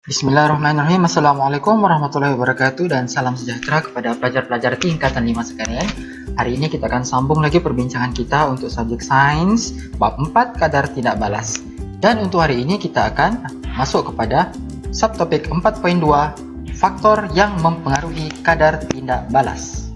Bismillahirrahmanirrahim. Assalamualaikum warahmatullahi wabarakatuh dan salam sejahtera kepada pelajar-pelajar tingkatan 5 sekalian. Hari ini kita akan sambung lagi perbincangan kita untuk subjek sains bab 4 kadar tidak balas. Dan untuk hari ini kita akan masuk kepada subtopik 4.2 faktor yang mempengaruhi kadar tidak balas.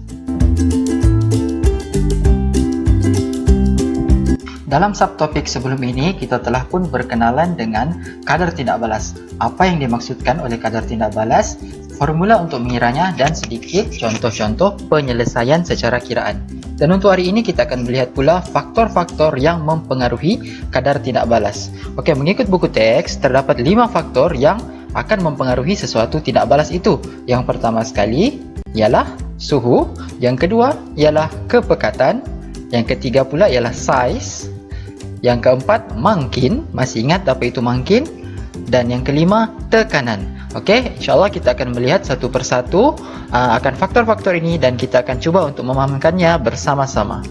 Dalam subtopik sebelum ini, kita telah pun berkenalan dengan kadar tidak balas. Apa yang dimaksudkan oleh kadar tidak balas, formula untuk mengiranya, dan sedikit contoh-contoh penyelesaian secara kiraan. Dan untuk hari ini, kita akan melihat pula faktor-faktor yang mempengaruhi kadar tidak balas. Okey, mengikut buku teks, terdapat 5 faktor yang akan mempengaruhi sesuatu tidak balas itu. Yang pertama sekali, ialah suhu. Yang kedua, ialah kepekatan. Yang ketiga pula ialah saiz. Yang keempat, mangkin. Masih ingat apa itu mangkin? Dan yang kelima, tekanan. Okey, insyaAllah kita akan melihat satu persatu akan faktor-faktor ini dan kita akan cuba untuk memahamkannya bersama-sama.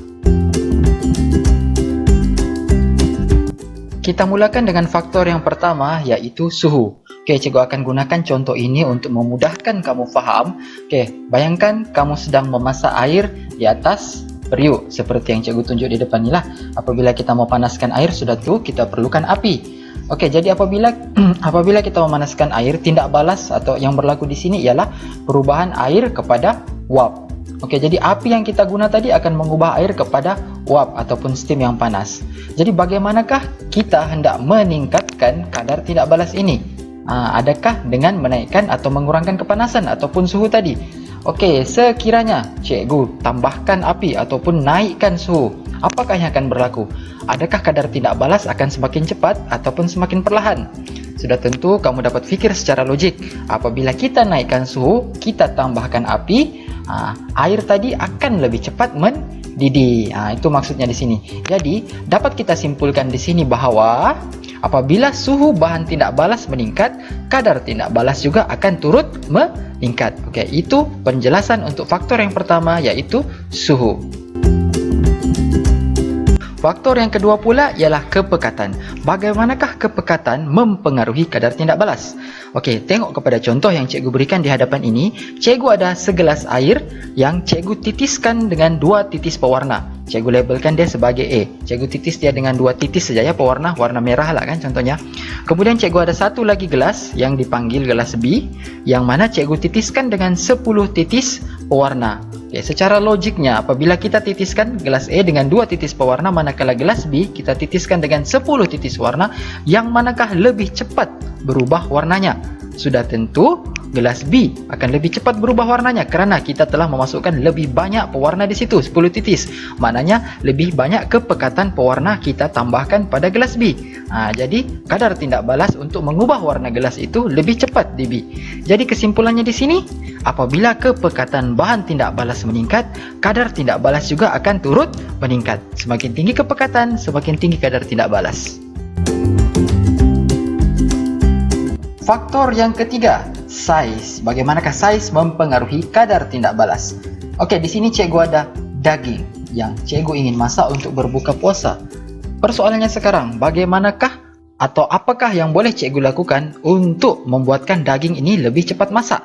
Kita mulakan dengan faktor yang pertama, iaitu suhu. Okey, cikgu akan gunakan contoh ini untuk memudahkan kamu faham. Okey, bayangkan kamu sedang memasak air di atas periuk seperti yang cikgu tunjuk di depan ni lah. Apabila kita mau panaskan air, sudah tu kita perlukan api. Okey, jadi apabila kita memanaskan air, tindak balas atau yang berlaku di sini ialah perubahan air kepada uap. Okey, jadi api yang kita guna tadi akan mengubah air kepada uap ataupun steam yang panas. Jadi bagaimanakah kita hendak meningkatkan kadar tidak balas ini? Adakah dengan menaikkan atau mengurangkan kepanasan ataupun suhu tadi? Okey, sekiranya cikgu tambahkan api ataupun naikkan suhu, apakah yang akan berlaku? Adakah kadar tidak balas akan semakin cepat ataupun semakin perlahan? Sudah tentu kamu dapat fikir secara logik. Apabila kita naikkan suhu, kita tambahkan api, air tadi akan lebih cepat mendidih. Itu maksudnya di sini. Jadi, dapat kita simpulkan di sini bahawa apabila suhu bahan tidak balas meningkat, kadar tidak balas juga akan turut meningkat. Okey, itu penjelasan untuk faktor yang pertama, iaitu suhu. Faktor yang kedua pula ialah kepekatan. Bagaimanakah kepekatan mempengaruhi kadar tindak balas? Okey, tengok kepada contoh yang cikgu berikan di hadapan ini. Cikgu ada segelas air yang cikgu titiskan dengan 2 titis pewarna. Cikgu labelkan dia sebagai A. Cikgu titis dia dengan 2 titis saja ya, pewarna, warna merah lah kan contohnya. Kemudian cikgu ada satu lagi gelas yang dipanggil gelas B, yang mana cikgu titiskan dengan 10 titis pewarna. Okay, secara logiknya, apabila kita titiskan gelas A dengan 2 titis pewarna, manakala gelas B kita titiskan dengan 10 titis warna, yang manakah lebih cepat berubah warnanya? Sudah tentu gelas B akan lebih cepat berubah warnanya kerana kita telah memasukkan lebih banyak pewarna di situ, 10 titis. Maknanya lebih banyak kepekatan pewarna kita tambahkan pada gelas B. Jadi kadar tindak balas untuk mengubah warna gelas itu lebih cepat di B. Jadi kesimpulannya di sini, apabila kepekatan bahan tindak balas meningkat, kadar tindak balas juga akan turut meningkat. Semakin tinggi kepekatan, semakin tinggi kadar tindak balas. Faktor yang ketiga, saiz. Bagaimanakah saiz mempengaruhi kadar tindak balas? Okey, di sini cikgu ada daging yang cikgu ingin masak untuk berbuka puasa. Persoalannya sekarang, bagaimanakah atau apakah yang boleh cikgu lakukan untuk membuatkan daging ini lebih cepat masak?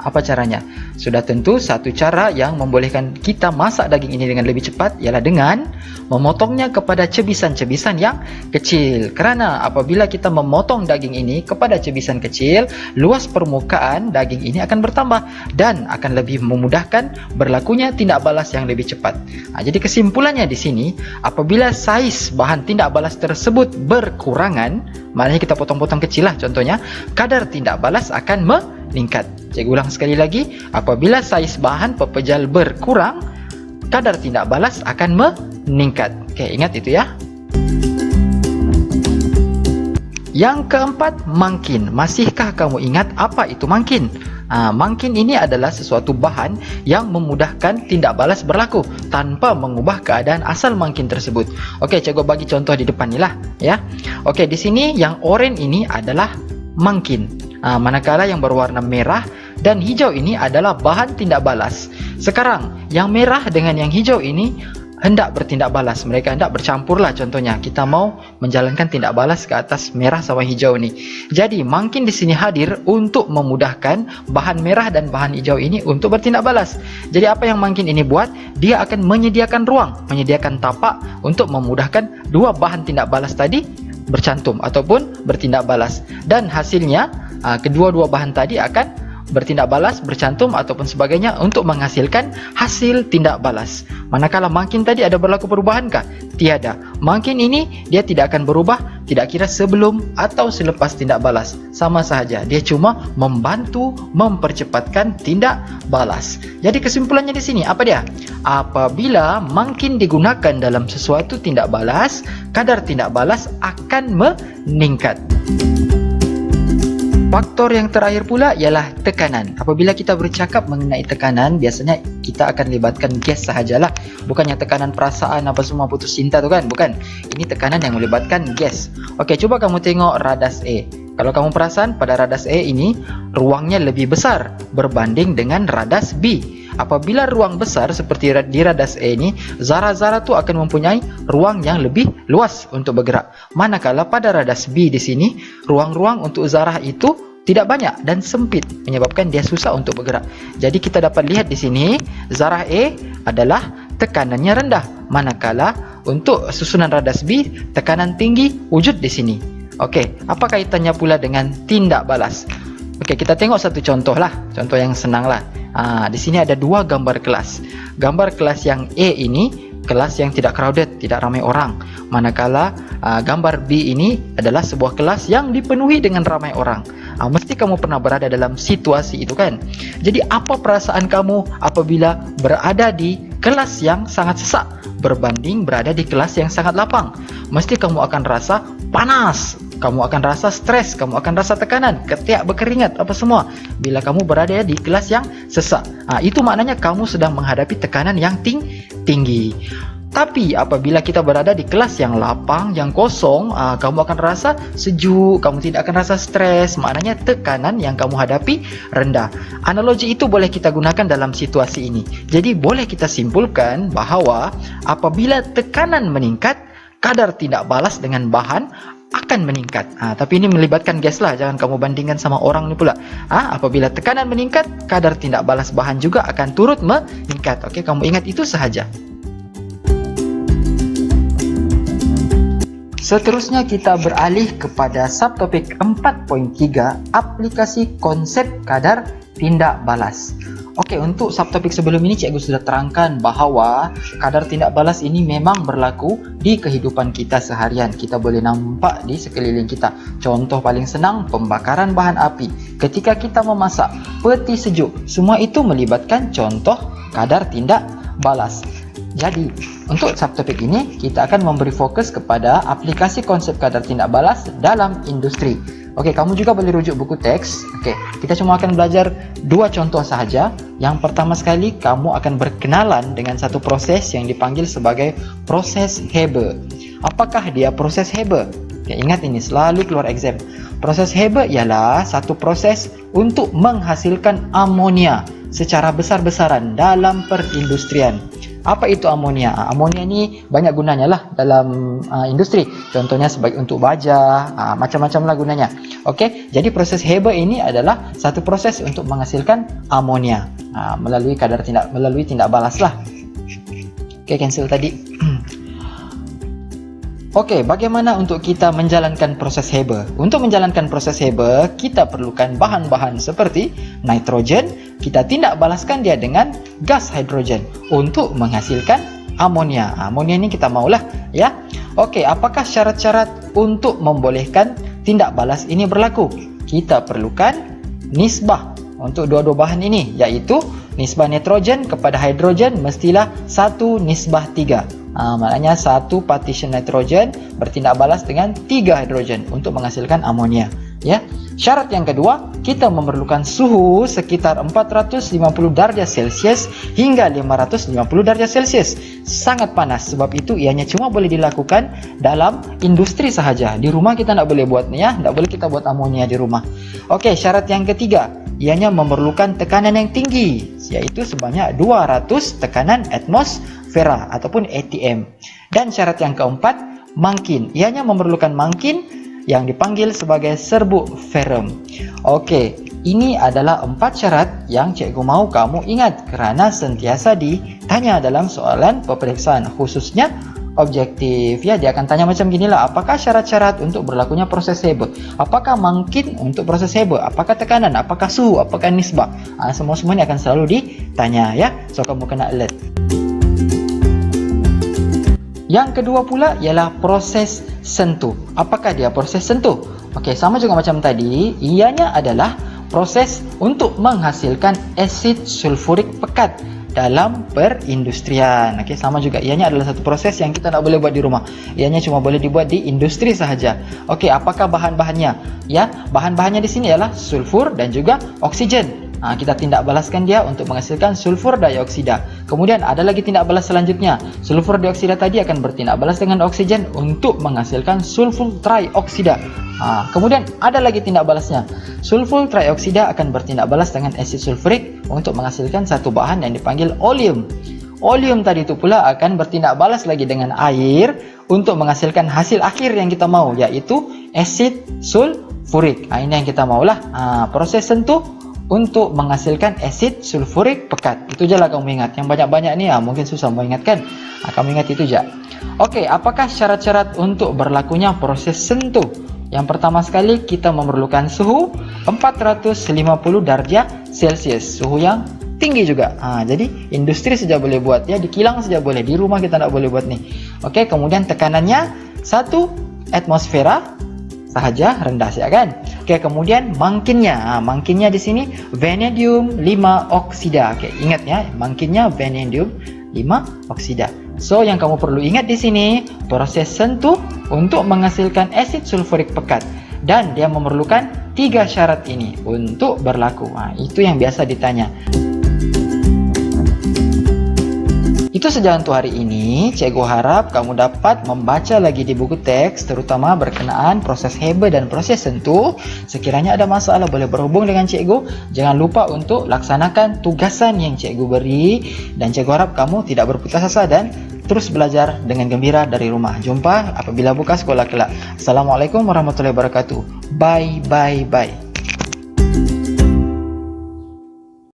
Apa caranya? Sudah tentu satu cara yang membolehkan kita masak daging ini dengan lebih cepat ialah dengan memotongnya kepada cebisan-cebisan yang kecil. Kerana apabila kita memotong daging ini kepada cebisan kecil, luas permukaan daging ini akan bertambah dan akan lebih memudahkan berlakunya tindak balas yang lebih cepat. Jadi kesimpulannya di sini, apabila saiz bahan tindak balas tersebut berkurangan, maknanya kita potong-potong kecil lah contohnya, kadar tindak balas akan meningkat. Cikgu ulang sekali lagi, apabila saiz bahan pepejal berkurang, kadar tindak balas akan meningkat. Okey, ingat itu ya. Yang keempat, mangkin. Masihkah kamu ingat apa itu mangkin? Mangkin ini adalah sesuatu bahan yang memudahkan tindak balas berlaku tanpa mengubah keadaan asal mangkin tersebut. Okey, cikgu bagi contoh di depan ni lah ya. Okey, di sini yang oranye ini adalah mangkin. Manakala yang berwarna merah dan hijau ini adalah bahan tindak balas. Sekarang, yang merah dengan yang hijau ini hendak bertindak balas, mereka hendak bercampur lah. Contohnya kita mau menjalankan tindak balas ke atas merah sama hijau ni. Jadi mangkin di sini hadir untuk memudahkan bahan merah dan bahan hijau ini untuk bertindak balas. Jadi apa yang mangkin ini buat? Dia akan menyediakan ruang, menyediakan tapak untuk memudahkan dua bahan tindak balas tadi bercantum ataupun bertindak balas. Dan hasilnya kedua-dua bahan tadi akan bertindak balas, bercantum ataupun sebagainya untuk menghasilkan hasil tindak balas. Manakala mangkin tadi ada berlaku perubahankah? Tiada. Mangkin ini dia tidak akan berubah, tidak kira sebelum atau selepas tindak balas. Sama sahaja, dia cuma membantu mempercepatkan tindak balas. Jadi kesimpulannya di sini apa dia? Apabila mangkin digunakan dalam sesuatu tindak balas, kadar tindak balas akan meningkat. Faktor yang terakhir pula ialah tekanan. Apabila kita bercakap mengenai tekanan, biasanya kita akan libatkan gas sahajalah. Bukannya tekanan perasaan apa semua putus cinta tu kan? Bukan. Ini tekanan yang melibatkan gas. Okey, cuba kamu tengok radas A. Kalau kamu perasan pada radas A ini, ruangnya lebih besar berbanding dengan radas B. Apabila ruang besar seperti di radas A ini, zarah-zarah tu akan mempunyai ruang yang lebih luas untuk bergerak. Manakala pada radas B di sini, ruang-ruang untuk zarah itu tidak banyak dan sempit, menyebabkan dia susah untuk bergerak. Jadi kita dapat lihat di sini, zarah A adalah tekanannya rendah. Manakala untuk susunan radas B, tekanan tinggi wujud di sini. Okey, apa kaitannya pula dengan tindak balas? Okey, kita tengok satu contoh lah, contoh yang senang lah. Di sini ada dua gambar kelas. Gambar kelas yang A ini kelas yang tidak crowded, tidak ramai orang. Manakala gambar B ini adalah sebuah kelas yang dipenuhi dengan ramai orang. Mesti kamu pernah berada dalam situasi itu kan? Jadi apa perasaan kamu apabila berada di kelas yang sangat sesak berbanding berada di kelas yang sangat lapang? Mesti kamu akan rasa panas, kamu akan rasa stres, kamu akan rasa tekanan, ketiak berkeringat, apa semua bila kamu berada di kelas yang sesak. Itu maknanya kamu sedang menghadapi tekanan yang tinggi. Tapi apabila kita berada di kelas yang lapang, yang kosong, kamu akan rasa sejuk, kamu tidak akan rasa stres. Maknanya tekanan yang kamu hadapi rendah. Analogi itu boleh kita gunakan dalam situasi ini. Jadi boleh kita simpulkan bahawa apabila tekanan meningkat, kadar tindak balas dengan bahan akan meningkat. Tapi ini melibatkan gas lah, jangan kamu bandingkan sama orang ni pula. Apabila tekanan meningkat, kadar tindak balas bahan juga akan turut meningkat. Okey, kamu ingat itu sahaja. Seterusnya kita beralih kepada subtopik 4.3, aplikasi konsep kadar tindak balas. Okey, untuk subtopik sebelum ini cikgu sudah terangkan bahawa kadar tindak balas ini memang berlaku di kehidupan kita seharian. Kita boleh nampak di sekeliling kita. Contoh paling senang, pembakaran bahan api. Ketika kita memasak, peti sejuk. Semua itu melibatkan contoh kadar tindak balas. Jadi, untuk subtopik ini, kita akan memberi fokus kepada aplikasi konsep kadar tindak balas dalam industri. Okey, kamu juga boleh rujuk buku teks. Okey, kita cuma akan belajar dua contoh sahaja. Yang pertama sekali, kamu akan berkenalan dengan satu proses yang dipanggil sebagai proses Haber. Apakah dia proses Haber? Okay, ingat ini, selalu keluar exam. Proses Haber ialah satu proses untuk menghasilkan amonia secara besar-besaran dalam perindustrian. Apa itu amonia? Amonia ni banyak gunanya lah dalam industri. Contohnya sebagai untuk baja, macam-macam lah gunanya. Okey, jadi proses Haber ini adalah satu proses untuk menghasilkan amonia melalui tindak balas lah. Okey, cancel tadi. Okey, bagaimana untuk kita menjalankan proses Haber? Untuk menjalankan proses Haber, kita perlukan bahan-bahan seperti nitrogen. Kita tindak balaskan dia dengan gas hidrogen untuk menghasilkan amonia. Amonia ini kita maulah, ya. Okey, apakah syarat-syarat untuk membolehkan tindak balas ini berlaku? Kita perlukan nisbah untuk dua-dua bahan ini, iaitu nisbah nitrogen kepada hidrogen mestilah 1:3. Maknanya satu partition nitrogen bertindak balas dengan 3 hidrogen untuk menghasilkan amonia. Ya. Syarat yang kedua, kita memerlukan suhu sekitar 450 darjah Celsius hingga 550 darjah Celsius. Sangat panas, sebab itu ianya cuma boleh dilakukan dalam industri sahaja. Di rumah kita tak boleh buat, ya, tak boleh kita buat amonia di rumah. Okey, syarat yang ketiga, ianya memerlukan tekanan yang tinggi, yaitu sebanyak 200 tekanan atmosfer. atmosfera ataupun ATM. Dan syarat yang keempat, mangkin. Ianya memerlukan mangkin yang dipanggil sebagai serbuk ferrum. Okey, ini adalah 4 syarat yang cikgu mau kamu ingat kerana sentiasa ditanya dalam soalan peperiksaan, khususnya objektif. Ya, dia akan tanya macam ginilah, apakah syarat-syarat untuk berlakunya proses Haber? Apakah mangkin untuk proses Haber? Apakah tekanan? Apakah suhu? Apakah nisbah? Semua-semua ini akan selalu ditanya ya. So kamu kena alert. Yang kedua pula ialah proses sentuh. Apakah dia proses sentuh? Okey, sama juga macam tadi, ianya adalah proses untuk menghasilkan asid sulfurik pekat dalam perindustrian. Okey, sama juga, ianya adalah satu proses yang kita tak boleh buat di rumah. Ianya cuma boleh dibuat di industri sahaja. Okey, apakah bahan-bahannya? Ya, bahan-bahannya di sini ialah sulfur dan juga oksigen. Kita tindak balaskan dia untuk menghasilkan sulfur dioksida. Kemudian ada lagi tindak balas selanjutnya. Sulfur dioksida tadi akan bertindak balas dengan oksigen untuk menghasilkan sulfur trioksida. Kemudian ada lagi tindak balasnya. Sulfur trioksida akan bertindak balas dengan asid sulfurik untuk menghasilkan satu bahan yang dipanggil oleum. Oleum tadi itu pula akan bertindak balas lagi dengan air untuk menghasilkan hasil akhir yang kita mau, iaitu asid sulfurik. Ini yang kita maulah. Proses sentuh untuk menghasilkan asid sulfurik pekat. Itu je lah kamu ingat. Yang banyak-banyak ni mungkin susah mau ingat kan. Kamu ingat itu je. Okey, apakah syarat-syarat untuk berlakunya proses sentuh? Yang pertama sekali, kita memerlukan suhu 450 darjah Celsius. Suhu yang tinggi juga. Jadi industri saja boleh buat ya, di kilang saja boleh, di rumah kita tak boleh buat ni. Okey, kemudian tekanannya 1 atmosfera sahaja, rendah saja kan. Okey, kemudian mangkinnya. Mangkinnya di sini vanadium 5 oksida. Okey, ingat ya, mangkinnya vanadium 5 oksida. So yang kamu perlu ingat di sini, proses sentuh untuk menghasilkan asid sulfurik pekat, dan dia memerlukan 3 syarat ini untuk berlaku. Itu yang biasa ditanya. Itu saja untuk hari ini. Cikgu harap kamu dapat membaca lagi di buku teks, terutama berkenaan proses Haber dan proses sentuh. Sekiranya ada masalah boleh berhubung dengan cikgu. Jangan lupa untuk laksanakan tugasan yang cikgu beri, dan cikgu harap kamu tidak berputus asa dan terus belajar dengan gembira dari rumah. Jumpa apabila buka sekolah kelak. Assalamualaikum warahmatullahi wabarakatuh. Bye bye bye.